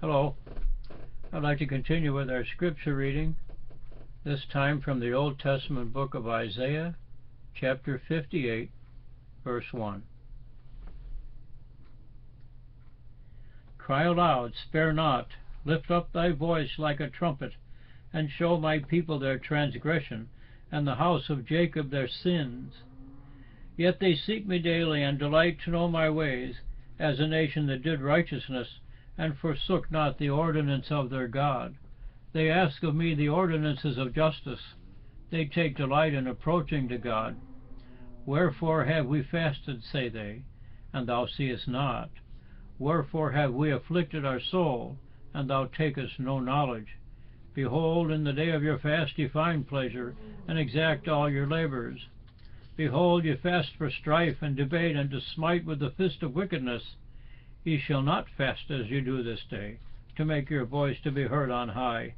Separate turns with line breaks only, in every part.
Hello. I'd like to continue with our scripture reading, this time from the Old Testament book of Isaiah, chapter 58, verse 1. Cry aloud, spare not, lift up thy voice like a trumpet, and show my people their transgression, and the house of Jacob their sins. Yet they seek me daily, and delight to know my ways, as a nation that did righteousness, and forsook not the ordinance of their God. They ask of me the ordinances of justice. They take delight in approaching to God. Wherefore have we fasted, say they, and thou seest not? Wherefore have we afflicted our soul, and thou takest no knowledge? Behold, in the day of your fast ye find pleasure, and exact all your labors. Behold, ye fast for strife, and debate, and to smite with the fist of wickedness. Ye shall not fast as you do this day, to make your voice to be heard on high.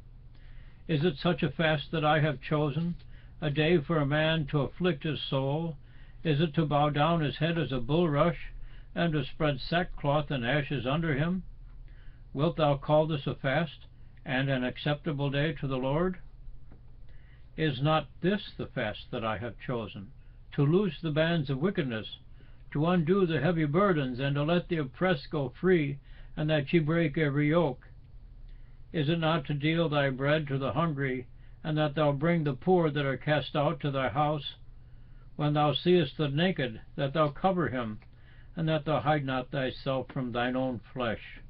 Is it such a fast that I have chosen, a day for a man to afflict his soul? Is it to bow down his head as a bulrush, and to spread sackcloth and ashes under him? Wilt thou call this a fast, and an acceptable day to the Lord? Is not this the fast that I have chosen, to loose the bands of wickedness, to undo the heavy burdens, and to let the oppressed go free, and that ye break every yoke? Is it not to deal thy bread to the hungry, and that thou bring the poor that are cast out to thy house? When thou seest the naked, that thou cover him, and that thou hide not thyself from thine own flesh.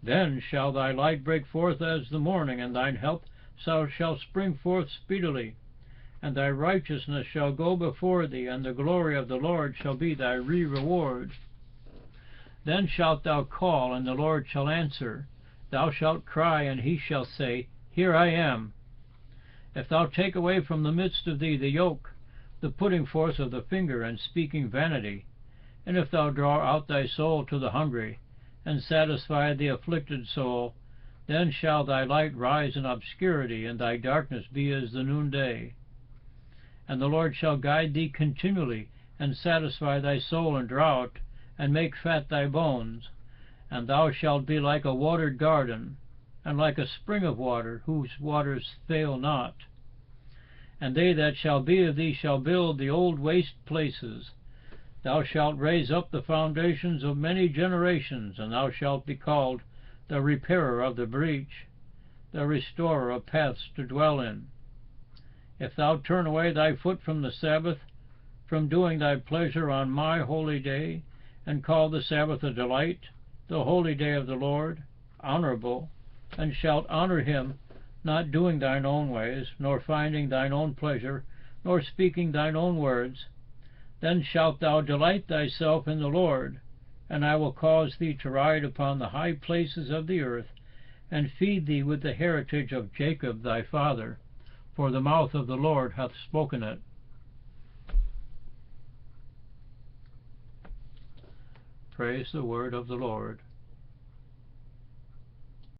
Then shall thy light break forth as the morning, and thine help shall spring forth speedily. And thy righteousness shall go before thee, and the glory of the Lord shall be thy reward. Then shalt thou call, and the Lord shall answer. Thou shalt cry, and he shall say, Here I am. If thou take away from the midst of thee the yoke, the putting forth of the finger, and speaking vanity, and if thou draw out thy soul to the hungry, and satisfy the afflicted soul, then shall thy light rise in obscurity, and thy darkness be as the noonday. And the Lord shall guide thee continually, and satisfy thy soul in drought, and make fat thy bones. And thou shalt be like a watered garden, and like a spring of water, whose waters fail not. And they that shall be of thee shall build the old waste places. Thou shalt raise up the foundations of many generations, and thou shalt be called the repairer of the breach, the restorer of paths to dwell in. If thou turn away thy foot from the Sabbath, from doing thy pleasure on my holy day, and call the Sabbath a delight, the holy day of the Lord, honorable, and shalt honor him, not doing thine own ways, nor finding thine own pleasure, nor speaking thine own words, then shalt thou delight thyself in the Lord, and I will cause thee to ride upon the high places of the earth, and feed thee with the heritage of Jacob thy father, for the mouth of the Lord hath spoken it. Praise the word of the Lord.